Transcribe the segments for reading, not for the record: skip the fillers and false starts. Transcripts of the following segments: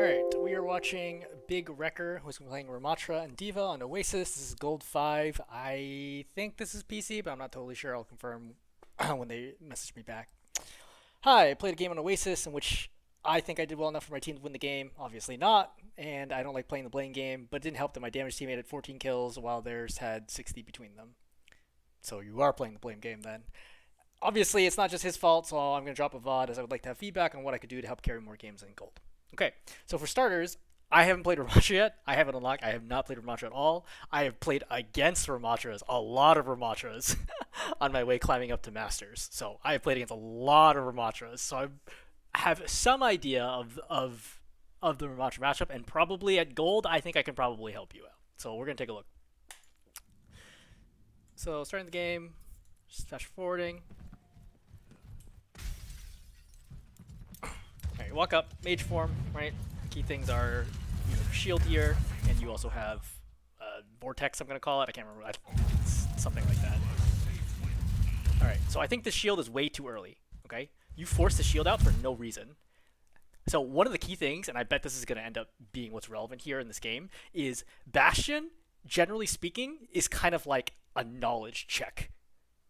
Alright, we are watching Bigrekker, who's playing Ramatra and Diva on Oasis. This is Gold 5. I think this is PC, but I'm not totally sure. I'll confirm when they message me back. Hi, I played a game on Oasis in which I think I did well enough for my team to win the game. Obviously not, and I don't like playing the blame game, but it didn't help that my damage teammate had 14 kills while theirs had 60 between them. So you are playing the blame game then. Obviously, it's not just his fault, so I'm going to drop a VOD as I would like to have feedback on what I could do to help carry more games in gold. Okay, so for starters, I haven't played Ramatra yet. I haven't unlocked. I have not played Ramatra at all. I have played against Ramatras, a lot of Ramatras, on my way climbing up to Masters. So I have played against a lot of Ramatras. So I have some idea of the Ramatra matchup, and probably at gold, I think I can probably help you out. So we're gonna take a look. So starting the game, just fast forwarding. Alright, walk up, mage form, right? Key things are you have shield here, and you also have vortex, I'm gonna call it. I can't remember. It's something like that. Alright, so I think the shield is way too early. Okay? You force the shield out for no reason. So one of the key things, and I bet this is gonna end up being what's relevant here in this game, is Bastion, generally speaking, is kind of like a knowledge check.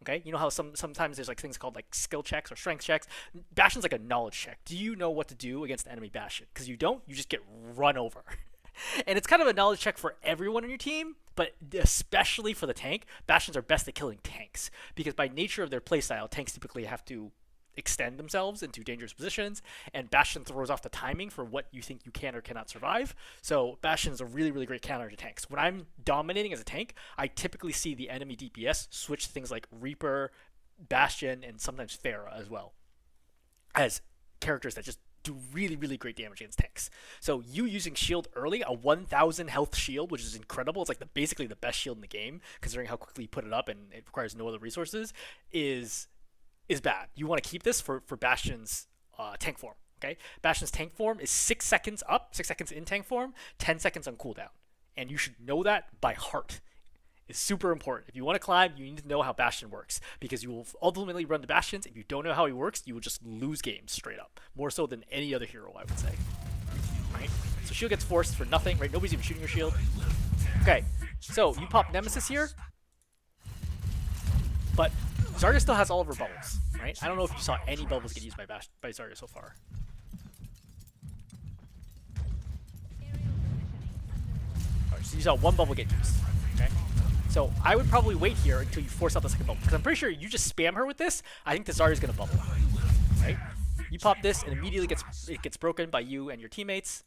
Okay, you know how sometimes there's like things called like skill checks or strength checks. Bastion's like a knowledge check. Do you know what to do against enemy Bastion? Because you don't, you just get run over. And it's kind of a knowledge check for everyone on your team, but especially for the tank. Bastions are best at killing tanks because by nature of their playstyle, tanks typically have to extend themselves into dangerous positions, and Bastion throws off the timing for what you think you can or cannot survive. So Bastion is a really, really great counter to tanks. When I'm dominating as a tank, I typically see the enemy DPS switch things like Reaper, Bastion, and sometimes Pharah as well as characters that just do really, really great damage against tanks. So you using shield early, a 1,000 health shield, which is incredible. It's like basically the best shield in the game, considering how quickly you put it up and it requires no other resources, is bad. You want to keep this for Bastion's tank form. Okay, Bastion's tank form is 6 seconds up, 6 seconds in tank form, 10 seconds on cooldown, and you should know that by heart. It's super important. If you want to climb, you need to know how Bastion works because you will ultimately run the Bastions. If you don't know how he works, you will just lose games straight up, more so than any other hero, I would say. Right? So shield gets forced for nothing. Right? Nobody's even shooting your shield. Okay, so you pop Nemesis here, but Zarya still has all of her bubbles, right? I don't know if you saw any bubbles get used by Zarya so far. Alright, so you saw one bubble get used, okay? So I would probably wait here until you force out the second bubble, because I'm pretty sure you just spam her with this, I think the Zarya's gonna bubble, right? You pop this, and immediately it gets broken by you and your teammates,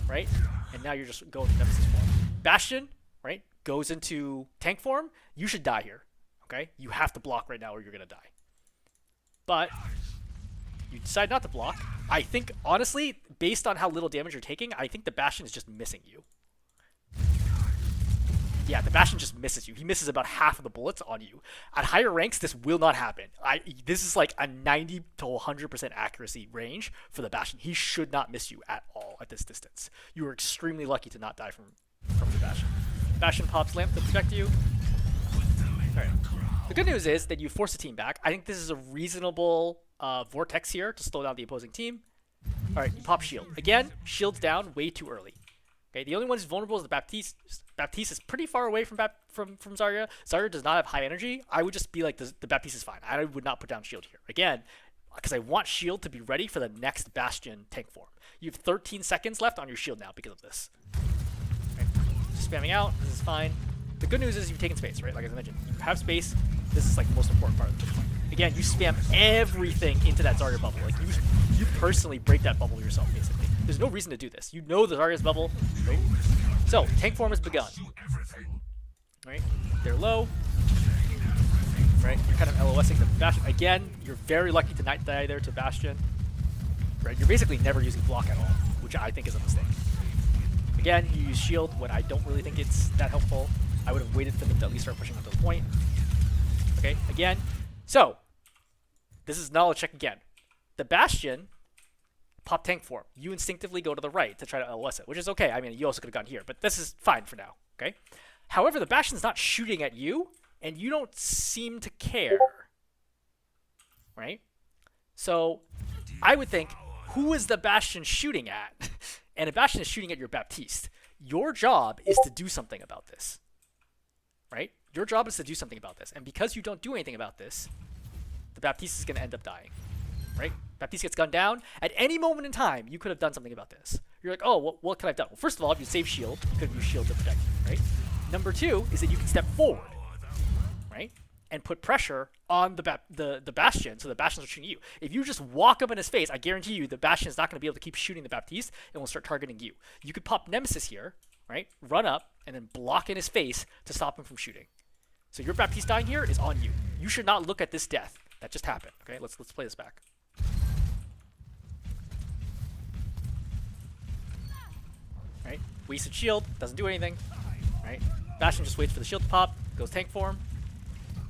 right? And now you're just going to Nemesis form. Bastion, right, goes into tank form. You should die here. Okay, you have to block right now or you're gonna die. But you decide not to block. I think, honestly, based on how little damage you're taking, I think the Bastion is just missing you. Yeah, the Bastion just misses you. He misses about half of the bullets on you. At higher ranks, this will not happen. This is like a 90 to 100% accuracy range for the Bastion. He should not miss you at all at this distance. You are extremely lucky to not die from the Bastion. Bastion pops lamp to protect you. Alright. The good news is that you force the team back. I think this is a reasonable vortex here to slow down the opposing team. Alright, you pop shield. Again, shield's down way too early. Okay, the only one who's vulnerable is the Baptiste. Baptiste is pretty far away from Zarya. Zarya does not have high energy. I would just be like, the Baptiste is fine. I would not put down shield here. Again, because I want shield to be ready for the next Bastion tank form. You have 13 seconds left on your shield now because of this. Okay. Spamming out, this is fine. The good news is you've taken space, right? Like I mentioned, you have space. This is like the most important part of the fight. Again, you spam everything into that Zarya bubble. Like you personally break that bubble yourself, basically. There's no reason to do this. You know the Zarya's bubble, right? So tank form has begun. Right? They're low. Right? You're kind of LOSing the Bastion. Again, you're very lucky to not die there to Bastion. Right? You're basically never using block at all, which I think is a mistake. Again, you use shield when I don't really think it's that helpful. I would have waited for them to at least start pushing up to the point. Okay, again. So, this is knowledge check again. The Bastion pop tank form. You instinctively go to the right to try to LOS it, which is okay. I mean, you also could have gone here, but this is fine for now, okay? However, the Bastion's not shooting at you, and you don't seem to care, right? So, I would think, who is the Bastion shooting at? and a bastion is shooting at your Baptiste. Your job is to do something about this, right? Your job is to do something about this, and because you don't do anything about this, the Baptiste is going to end up dying, right? Baptiste gets gunned down. At any moment in time, you could have done something about this. You're like, oh, what could I have done? Well, first of all, if you save shield, you could have used shield to protect you, right? Number two is that you can step forward, right? And put pressure on the Bastion, so the Bastion's are shooting you. If you just walk up in his face, I guarantee you the Bastion is not going to be able to keep shooting the Baptiste and will start targeting you. You could pop Nemesis here, right? Run up and then block in his face to stop him from shooting. So your Baptiste dying here is on you. You should not look at this death that just happened. Okay, let's play this back. Right? Wasted shield, doesn't do anything. Right? Bastion just waits for the shield to pop, goes tank form.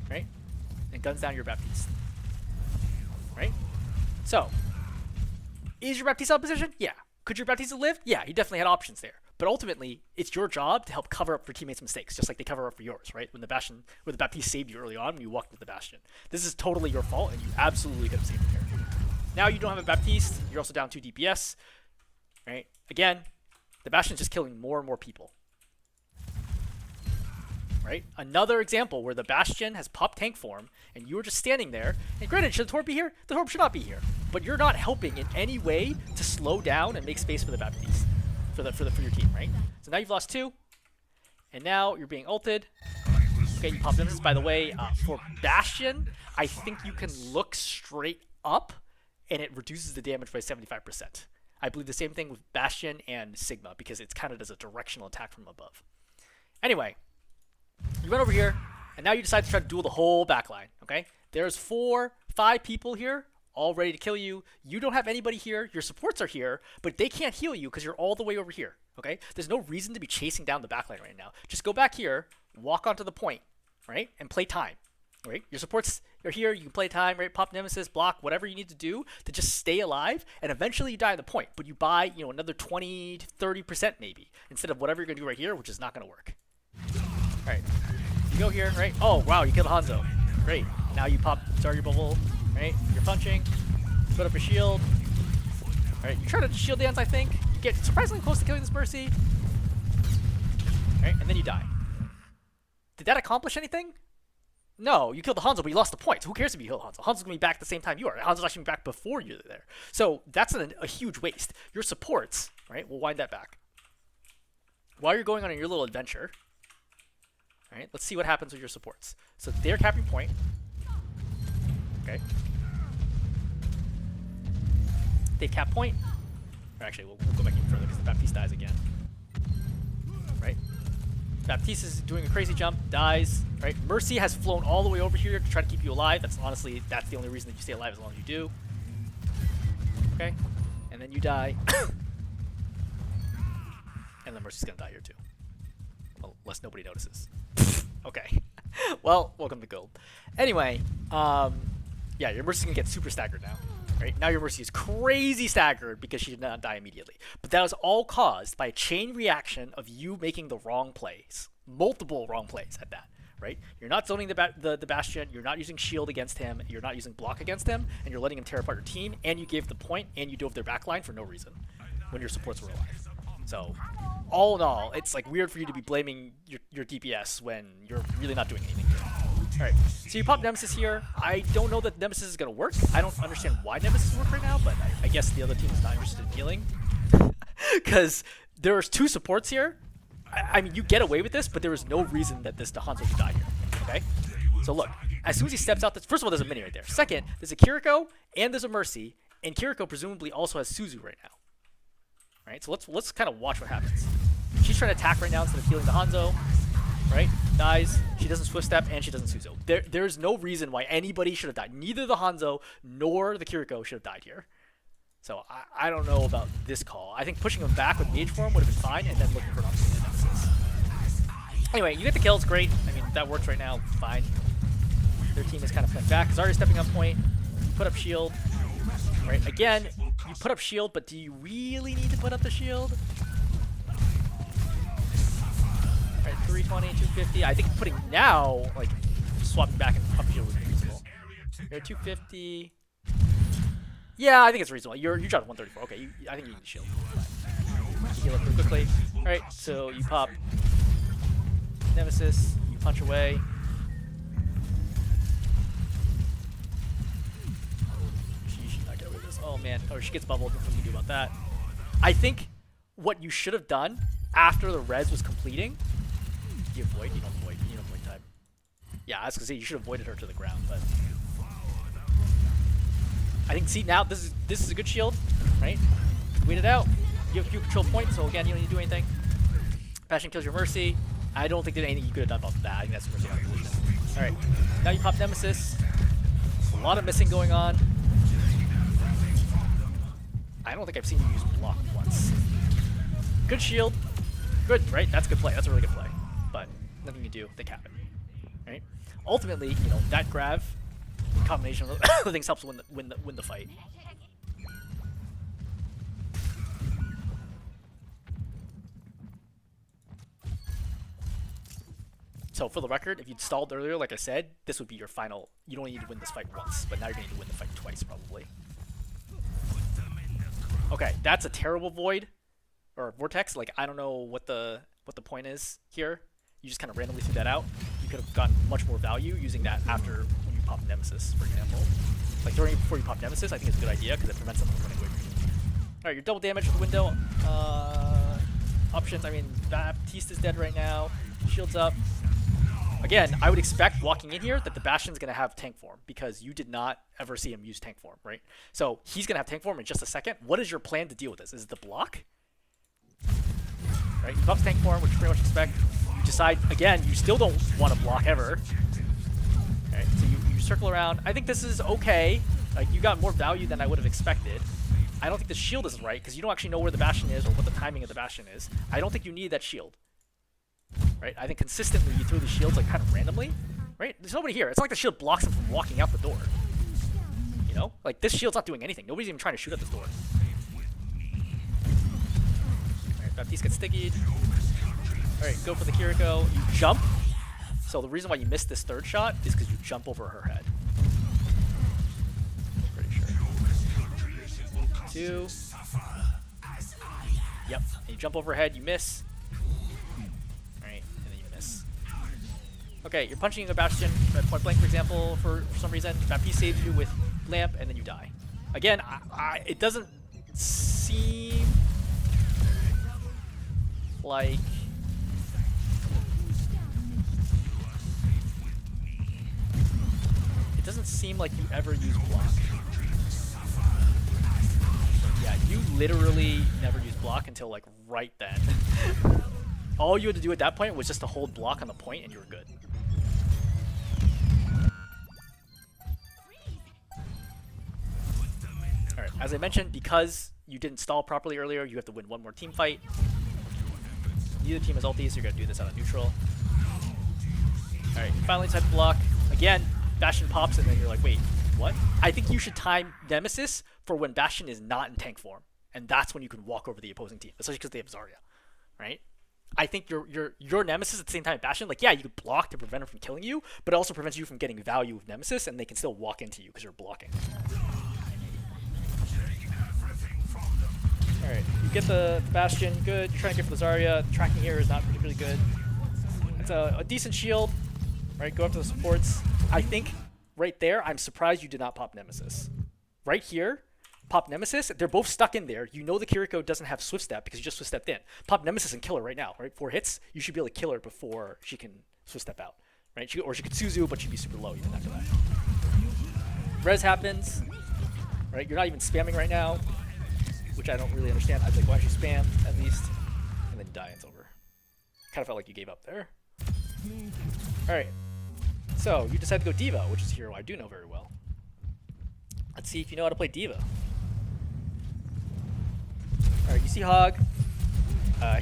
Right? And guns down your Baptiste. Right? So, is your Baptiste out of position? Yeah. Could your Baptiste have lived? Yeah, he definitely had options there. But ultimately, it's your job to help cover up for teammates' mistakes, just like they cover up for yours, right? When the Baptiste saved you early on when you walked into the Bastion. This is totally your fault, and you absolutely could have saved the here. Now you don't have a Baptiste, you're also down 2 DPS, right? Again, the Bastion's just killing more and more people. Right? Another example where the Bastion has popped tank form, and you are just standing there. And granted, should the Torb be here? The Torb should not be here. But you're not helping in any way to slow down and make space for the Baptiste, for your team, right? So now you've lost 2, and now you're being ulted. Okay, you pop Nemesis. By the way, for Bastion, I think you can look straight up, and it reduces the damage by 75%. I believe the same thing with Bastion and Sigma, because it's counted as a directional attack from above. Anyway. You went over here, and now you decide to try to duel the whole backline, okay? There's 4, 5 people here, all ready to kill you. You don't have anybody here. Your supports are here, but they can't heal you because you're all the way over here, okay? There's no reason to be chasing down the backline right now. Just go back here, walk onto the point, right? And play time, right? Your supports are here. You can play time, right? Pop Nemesis, block, whatever you need to do to just stay alive, and eventually you die on the point. But you buy, another 20 to 30% maybe, instead of whatever you're going to do right here, which is not going to work. Alright, you go here, right? Oh, wow, you killed Hanzo. Great. Now you start your bubble, right? You're punching. Put up a shield. Alright, you try to shield dance, I think. You get surprisingly close to killing this Mercy. Alright, and then you die. Did that accomplish anything? No, you killed the Hanzo, but you lost the points. Who cares if you kill Hanzo? Hanzo's going to be back at the same time you are. Hanzo's actually back before you're there. So that's a huge waste. Your supports, right? We'll wind that back. While you're going on your little adventure, alright, let's see what happens with your supports. So they're capping point. Okay. They cap point. Or actually, we'll go back even further because the Baptiste dies again. Right? Baptiste is doing a crazy jump, dies. Right? Mercy has flown all the way over here to try to keep you alive. That's the only reason that you stay alive as long as you do. Okay? And then you die. And then Mercy's gonna die here too. Well, unless nobody notices. Okay. Well, welcome to Gold. Anyway, yeah, your Mercy's gonna get super staggered now. Right? Now your Mercy is crazy staggered because she did not die immediately. But that was all caused by a chain reaction of you making the wrong plays. Multiple wrong plays at that. Right? You're not zoning the Bastion, you're not using shield against him, you're not using block against him, and you're letting him tear apart your team, and you gave the point, and you dove their backline for no reason when your supports were alive. So, all in all, it's like weird for you to be blaming your DPS when you're really not doing anything here. Alright, so you pop Nemesis here. I don't know that Nemesis is going to work. I don't understand why Nemesis works right now, but I guess the other team is not interested in healing. Because there's 2 supports here. I mean, you get away with this, but there is no reason that this Hanzo would die here. Okay? So look, as soon as he steps out, first of all, there's a mini right there. Second, there's a Kiriko, and there's a Mercy, and Kiriko presumably also has Suzu right now. Right, so let's kind of watch what happens. She's trying to attack right now instead of healing the Hanzo. Right? Dies. She doesn't swift step and she doesn't Suzo. There's no reason why anybody should have died. Neither the Hanzo nor the Kiriko should have died here. So I don't know about this call. I think pushing him back with mage form would have been fine, and then looking for an opportunity Nemesis. Anyway, you get the kills, great. I mean, that works right now, fine. Their team is kind of playing back. Zarya's stepping up point. Put up shield. Right, again, you put up shield, but do you really need to put up the shield? Right, 320, 250. I think putting now, like, swapping back and up shield would be reasonable. You're at 250. Yeah, I think it's reasonable. You're dropped 134. Okay, I think you need the shield. to heal up pretty quickly. Alright, so you pop Nemesis, you punch away. She's not gonna win this. Oh man, or she gets bubbled, nothing you can do about that. I think what you should have done after the res was completing, you avoid, you don't avoid time. Yeah, I was gonna say you should have avoided her to the ground, but I think, see, now this is a good shield, right? Wait it out. You have a few control points, so again, you don't need to do anything. Bastion kills your Mercy. I don't think there's anything you could have done about that. I think that's Mercy out of position. Alright, now you pop Nemesis. A lot of missing going on. I don't think I've seen you use block once. Good shield. Good, right? That's a good play. That's a really good play. But nothing you do. They cap it. Right? Ultimately, you know, that grab combination of things helps win the fight. So for the record, if you'd stalled earlier, like I said, this would be your final. You don't need to win this fight once, but now you're going to need to win the fight twice, probably. Okay, that's a terrible void or vortex. Like, I don't know what the point is here. You just kind of randomly threw that out. You could have gotten much more value using that after when you pop Nemesis, for example. Like throwing it before you pop Nemesis, I think it's a good idea because it prevents them from running away from you. Alright, you're double damage with the window. Options, I mean, Baptiste is dead right now. Shields up. Again, I would expect walking in here that the Bastion's going to have tank form because you did not ever see him use tank form, right? So he's going to have tank form in just a second. What is your plan to deal with this? Is it the block? Right, he pops tank form, which you pretty much expect. You decide, again, you still don't want to block ever. Right, so you circle around. I think this is okay. Like, you got more value than I would have expected. I don't think the shield is right because you don't actually know where the Bastion is or what the timing of the Bastion is. I don't think you need that shield. Right, I think consistently you throw the shields like kind of randomly. Right, there's nobody here. It's not like the shield blocks him from walking out the door. You know, like this shield's not doing anything. Nobody's even trying to shoot at this door. Alright, Baptiste gets stickied. Alright, go for the Kiriko. You jump. So the reason why you missed this third shot is because you jump over her head. Pretty sure. 2. Yep, and you jump over her head, you miss. Okay, you're punching a Bastion at point blank, for example, for some reason. Baptiste saves you with Lamp, and then you die. Again, it doesn't seem like... It doesn't seem like you ever use block. Yeah, you literally never use block until, like, right then. All you had to do at that point was just to hold block on the point, and you were good. Alright, as I mentioned, because you didn't stall properly earlier, you have to win one more team fight. Neither team has ulti, so you're going to do this out of neutral. Alright, you finally decide to block. Again, Bastion pops, and then you're like, wait, what? I think you should time Nemesis for when Bastion is not in tank form. And that's when you can walk over the opposing team, especially because they have Zarya, right? I think your Nemesis at the same time as Bastion, like, yeah, you could block to prevent him from killing you, but it also prevents you from getting value with Nemesis, and they can still walk into you because you're blocking. Alright, you get the Bastion, good. You're trying to get for the Zarya. The tracking here is not particularly good. It's a decent shield. Right, go after the supports. I think right there, I'm surprised you did not pop Nemesis. Right here, pop Nemesis. They're both stuck in there. You know the Kiriko doesn't have Swift Step because you just Swift Stepped in. Pop Nemesis and kill her right now, right? 4 hits, you should be able to kill her before she can Swift Step out, right? Or she could Suzu, but she'd be super low even after that. Res happens, right? You're not even spamming right now, which I don't really understand. I'd be like, why don't you spam at least? And then die, it's over. Kind of felt like you gave up there. Alright. So, you decide to go D.Va, which is a hero I do know very well. Let's see if you know how to play D.Va. Alright, you see Hog.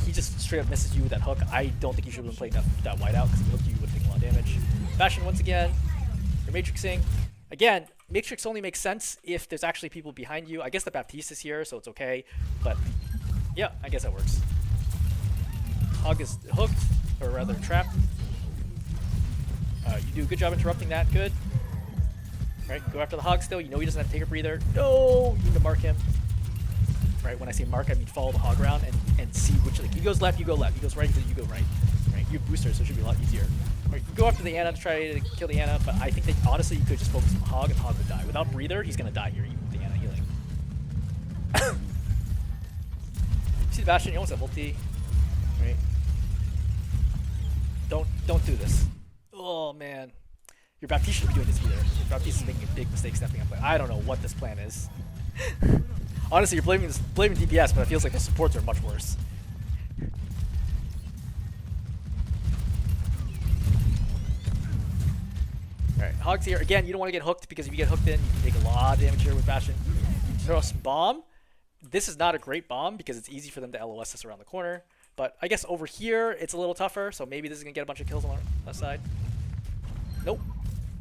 He just straight up misses you with that hook. I don't think you should have been playing that wide out, because if he hooked you, you would have taken a lot of damage. Bastion once again. You're matrixing. Again, Matrix only makes sense if there's actually people behind you. I guess the Baptiste is here, so it's okay. But, yeah, I guess that works. Hog is hooked, or rather trapped. You do a good job interrupting that. Good. Right, go after the Hog still. You know he doesn't have to take a breather. No! You need to mark him. Right, when I say mark, I mean follow the Hog around and see which, like, he goes left, you go left. He goes right, you go right. Right? You have boosters, so it should be a lot easier. Right, you go after the Ana to try to kill the Ana, but I think that honestly you could just focus on Hog and Hog would die. Without Breather, he's gonna die here, even with the Ana healing. See the Bastion, you almost have ulti. Right? Don't do this. Oh man. Your Baptiste shouldn't be doing this either. Your Baptiste is making a big mistake stepping up. I don't know what this plan is. Honestly, you're blaming DPS, but it feels like the supports are much worse. Alright, Hog's here. Again, you don't want to get hooked because if you get hooked in, you can take a lot of damage here with Bastion. You throw some bomb. This is not a great bomb because it's easy for them to LOS this around the corner. But I guess over here, it's a little tougher, so maybe this is going to get a bunch of kills on the left side. Nope.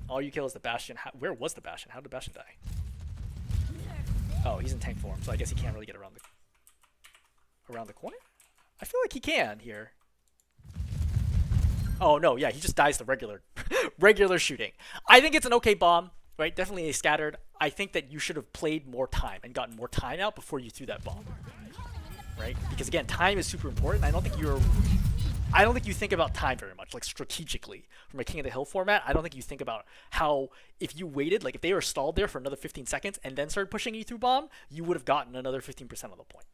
All you kill is the Bastion. Where was the Bastion? How did Bastion die? Oh, he's in tank form, so I guess he can't really get around the corner? I feel like he can here. Oh no, yeah, he just dies the regular shooting. I think it's an okay bomb, right? Definitely a scattered. I think that you should have played more time and gotten more time out before you threw that bomb. Right? Because again, time is super important. I don't think you think about time very much, like strategically. From a King of the Hill format, I don't think you think about how if you waited, like if they were stalled there for another 15 seconds and then started pushing you through bomb, you would have gotten another 15% of the point.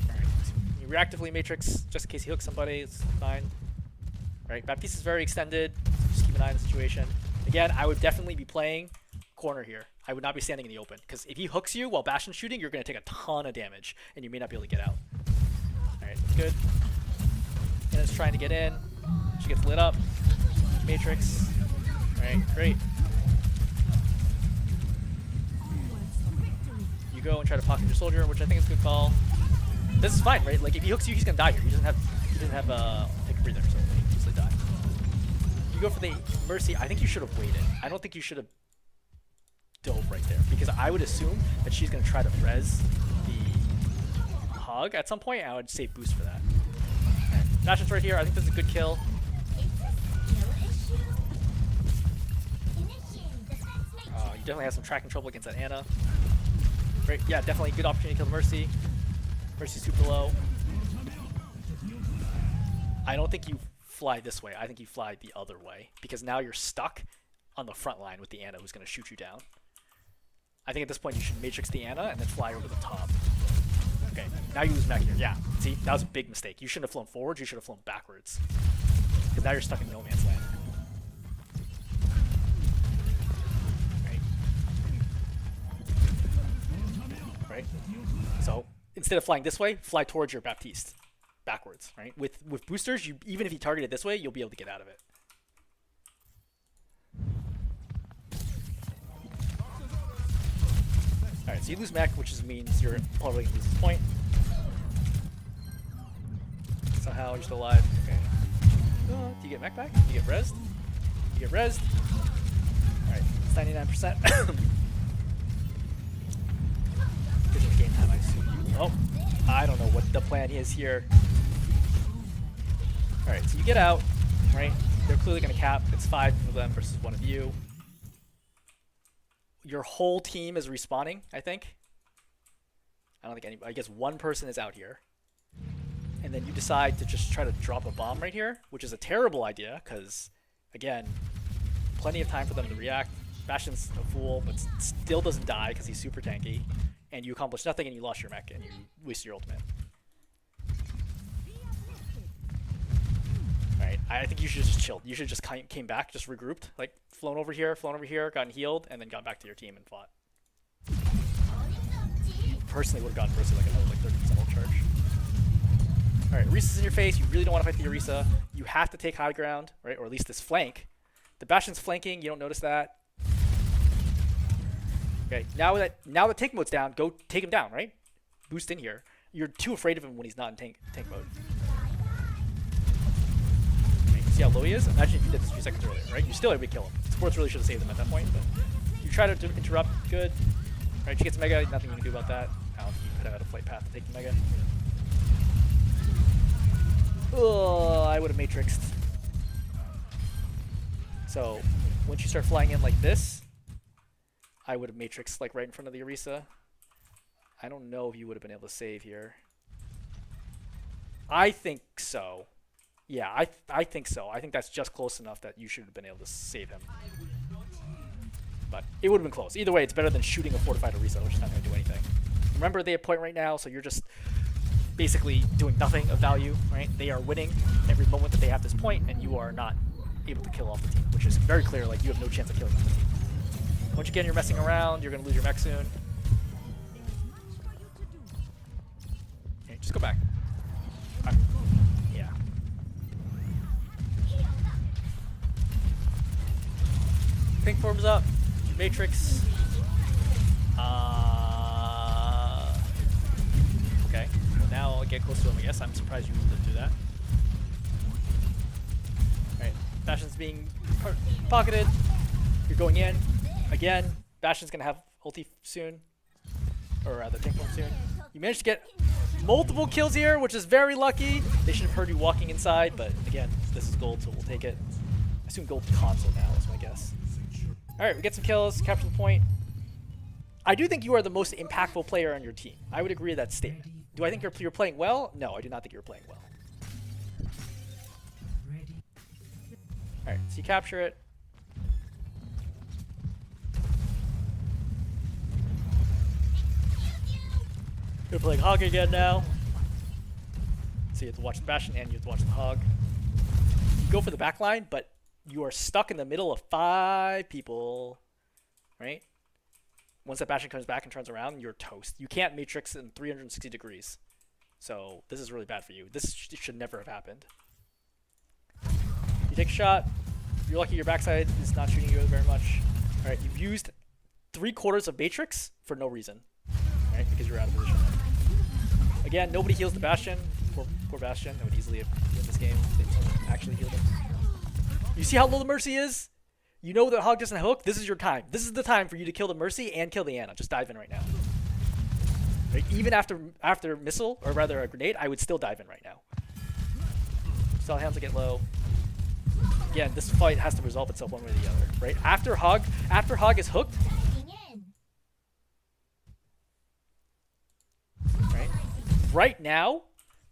Alright, so you reactively Matrix just in case he hooks somebody, it's fine. Right, Baptiste is very extended, just keep an eye on the situation. Again, I would definitely be playing corner here. I would not be standing in the open, because if he hooks you while Bastion's shooting, you're going to take a ton of damage, and you may not be able to get out. Alright, that's good. Ana's trying to get in. She gets lit up. Matrix. Alright, great. You go and try to pocket your soldier, which I think is a good call. This is fine, right? Like, if he hooks you, he's going to die here. He doesn't have take a breather, so he easily die. You go for the Mercy. I think you should have waited. I don't think you should have dove right there, because I would assume that she's going to try to res the Hog at some point, and I would save boost for that. Right. Bastion's right here. I think this is a good kill. You definitely have some tracking trouble against that Ana. Great. Yeah, definitely a good opportunity to kill the Mercy. Mercy's super low. I don't think you fly this way. I think you fly the other way, because now you're stuck on the front line with the Ana who's going to shoot you down. I think at this point you should Matrix the Ana and then fly over the top. Okay, now you lose mech here. Yeah, see, that was a big mistake. You shouldn't have flown forwards, you should have flown backwards. Because now you're stuck in no man's land. Right. Right? So, instead of flying this way, fly towards your Baptiste. Backwards, right? With boosters, even if you target it this way, you'll be able to get out of it. Alright, so you lose mech, which means you're probably going to lose this point. Somehow you're still alive. Okay. Do you get mech back? Do you get rezzed? You get rezzed. Alright, it's 99%. This is game time, I assume. Oh, I don't know what the plan is here. Alright, so you get out, right? They're clearly going to cap. It's 5 of them versus 1 of you. Your whole team is respawning, I think. I don't think anybody. I guess one person is out here. And then you decide to just try to drop a bomb right here, which is a terrible idea, because, again, plenty of time for them to react. Bastion's a fool, but still doesn't die because he's super tanky. And you accomplish nothing and you lost your mech and you wasted your ultimate. Alright, I think you should just chilled. You should just came back, just regrouped, like flown over here, gotten healed, and then got back to your team and fought. You personally would have gotten Mercy like another 30% ult charge. Alright, Orisa's in your face. You really don't want to fight the Orisa. You have to take high ground, right? Or at least this flank. The Bastion's flanking. You don't notice that. Okay, now that tank mode's down, go take him down, right? Boost in here. You're too afraid of him when he's not in tank mode. See how low he is? Imagine if you did this a few seconds earlier, right? You still able to kill him. Sports really should have saved him at that point, but you try to interrupt, good. Right, she gets Mega, nothing you can do about that. I don't think you could have had a flight path to take the Mega. Oh, I would have Matrixed. So, once you start flying in like this, I would have Matrixed like right in front of the Orisa. I don't know if you would have been able to save here. I think so. Yeah, I think so. I think that's just close enough that you should have been able to save him. But it would have been close. Either way, it's better than shooting a fortified Orisa, which is not going to do anything. Remember, they have point right now, so you're just basically doing nothing of value, right? They are winning every moment that they have this point, and you are not able to kill off the team, which is very clear. Like, you have no chance of killing off the team. Once again, you're messing around, you're going to lose your mech soon. Okay, just go back. Yeah. Pink form's up. Matrix. Okay. Well, now I'll get close to him, I guess. I'm surprised you didn't do that. Alright. Bastion's being pocketed. You're going in. Again. Bastion's going to have ulti soon. Or rather, pink form soon. You managed to get multiple kills here, which is very lucky. They should have heard you walking inside, but again, this is gold, so we'll take it. I assume gold console now is my guess. Alright, we get some kills, capture the point. I do think you are the most impactful player on your team. I would agree with that statement. Do I think you're playing well? No, I do not think you're playing well. Alright, so you capture it. You're playing Hog again now. So you have to watch the Bastion and you have to watch the Hog. You go for the back line, but you are stuck in the middle of 5 people, right? Once that Bastion comes back and turns around, you're toast. You can't Matrix in 360 degrees. So this is really bad for you. This should never have happened. You take a shot. You're lucky your backside is not shooting you very much. All right, you've used 3/4 of Matrix for no reason, right? Because you're out of position. Again, nobody heals the Bastion. Poor Bastion. I would easily have won this game if they actually healed him. You see how low the Mercy is? You know that Hog doesn't hook? This is your time. This is the time for you to kill the Mercy and kill the Ana. Just dive in right now. Right? Even after missile, or rather a grenade, I would still dive in right now. Still hands to get low. Again, this fight has to resolve itself one way or the other, right? After Hog is hooked, right now,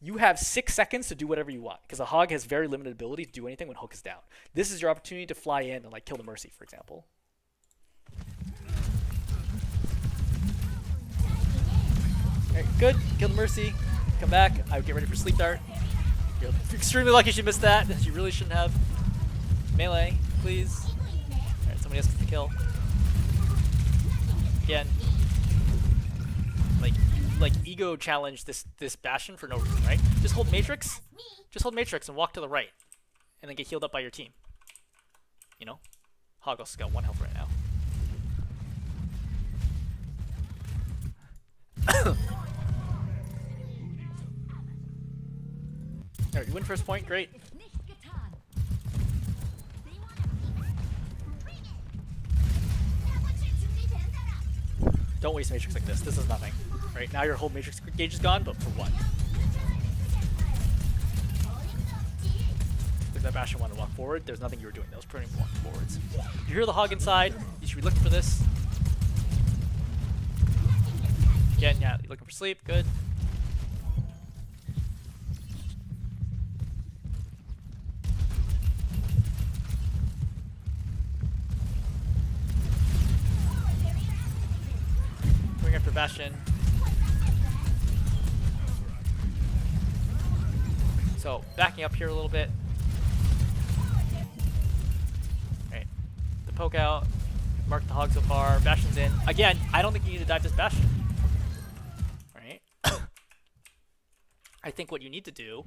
you have 6 seconds to do whatever you want, because a Hog has very limited ability to do anything when Hook is down. This is your opportunity to fly in and like kill the Mercy, for example. Alright, good. Kill the Mercy. Come back. I would get ready for Sleep Dart. You're extremely lucky she missed that. You really shouldn't have. Melee, please. Alright, somebody else gets the kill. Again. Like ego challenge this Bastion for no reason, right? Just hold Matrix. Just hold Matrix and walk to the right. And then get healed up by your team. You know? Hog also got 1 health right now. Alright, you win first point, great. Don't waste Matrix like this. This is nothing. Right, now your whole Matrix gauge is gone, but for what? If that Bastion wanted to walk forward, there's nothing you were doing. That was pretty walking forwards. You hear the Hog inside. You should be looking for this. Again, yeah, you're looking for sleep. Good. Going after Bastion. So, backing up here a little bit. Alright. The poke out. Mark the Hog so far. Bastion's in. Again, I don't think you need to dive this Bastion. Alright. I think what you need to do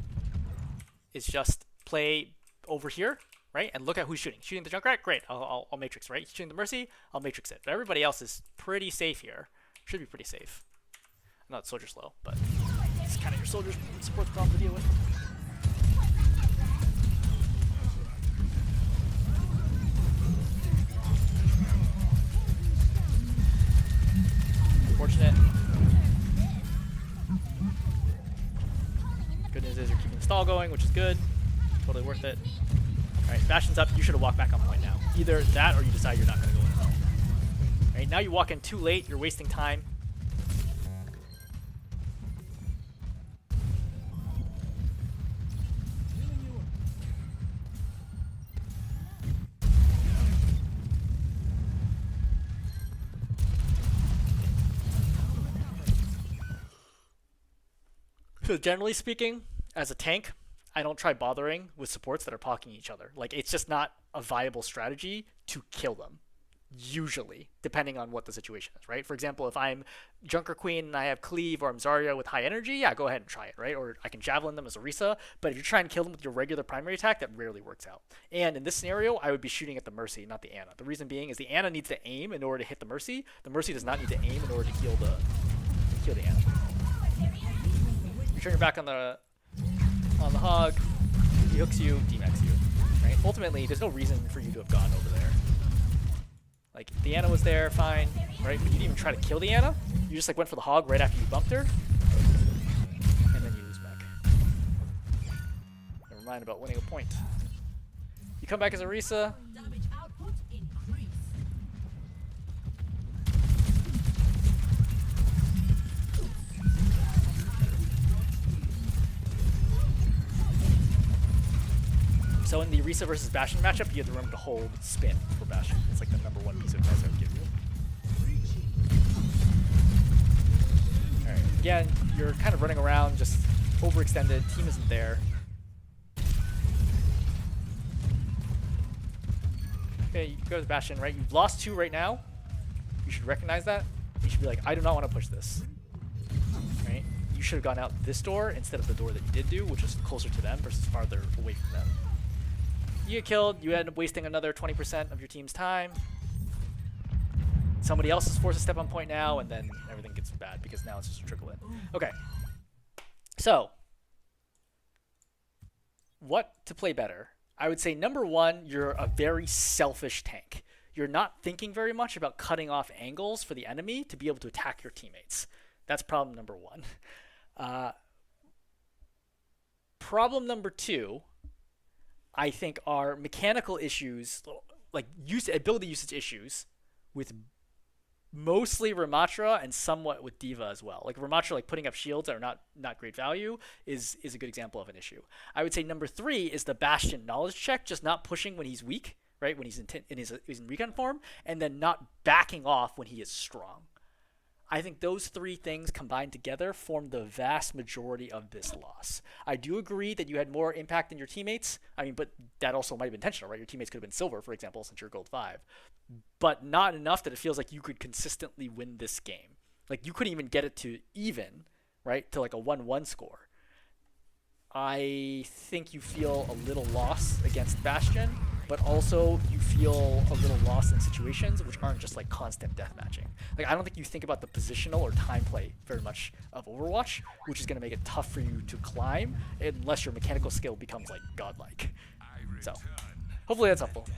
is just play over here, right? And look at who's shooting. Shooting the Junkrat? Great. I'll Matrix, right? Shooting the Mercy? I'll Matrix it. But everybody else is pretty safe here. Should be pretty safe. Not soldier slow, but it's kind of your soldiers support the problem to deal with. Unfortunate. Good news is you're keeping the stall going, which is good. Totally worth it. Alright, Bastion's up. You should have walked back on point now. Either that or you decide you're not going to go in. Alright, now you walk in too late. You're wasting time. So generally speaking, as a tank, I don't try bothering with supports that are pocking each other. Like, it's just not a viable strategy to kill them. Usually, depending on what the situation is, right? For example, if I'm Junker Queen and I have Cleave or I'm Zarya with high energy, yeah, go ahead and try it, right? Or I can Javelin them as Orisa, but if you're trying to kill them with your regular primary attack, that rarely works out. And in this scenario, I would be shooting at the Mercy, not the Ana. The reason being is the Ana needs to aim in order to hit the Mercy. The Mercy does not need to aim in order to heal the Ana. You turn your back on the Hog, he hooks you, D-max you, right? Ultimately, there's no reason for you to have gone over there. Like, the Ana was there, fine, right? But you didn't even try to kill the Ana. You just like went for the Hog right after you bumped her, and then you lose mech. Never mind about winning a point. You come back as Orisa. So in the Orisa versus Bastion matchup, you have to remember to hold spin for Bastion. It's like the #1 piece of advice I would give you. Alright, again, you're kind of running around, just overextended, team isn't there. Okay, you go to Bastion, right? You've lost 2 right now. You should recognize that. You should be like, I do not want to push this. Right? You should have gone out this door instead of the door that you did do, which was closer to them versus farther away from them. You get killed, you end up wasting another 20% of your team's time. Somebody else is forced to step on point now, and then everything gets bad because now it's just a trickle in. Okay. So, what to play better? I would say #1, you're a very selfish tank. You're not thinking very much about cutting off angles for the enemy to be able to attack your teammates. That's problem #1. Problem #2, I think, are mechanical issues, like ability usage issues with mostly Ramatra and somewhat with D.Va as well. Like Ramatra, like putting up shields that are not great value is a good example of an issue. I would say #3 is the Bastion knowledge check, just not pushing when he's weak, right? When he's in recon form, and then not backing off when he is strong. I think those 3 things combined together form the vast majority of this loss. I do agree that you had more impact than your teammates. I mean, but that also might have been intentional, right? Your teammates could have been silver, for example, since you're gold 5. But not enough that it feels like you could consistently win this game. Like, you couldn't even get it to even, right? To like a 1-1 score. I think you feel a little loss against Bastion, but also you feel a little lost in situations which aren't just like constant deathmatching. Like, I don't think you think about the positional or time play very much of Overwatch, which is going to make it tough for you to climb unless your mechanical skill becomes like godlike. So, hopefully that's helpful.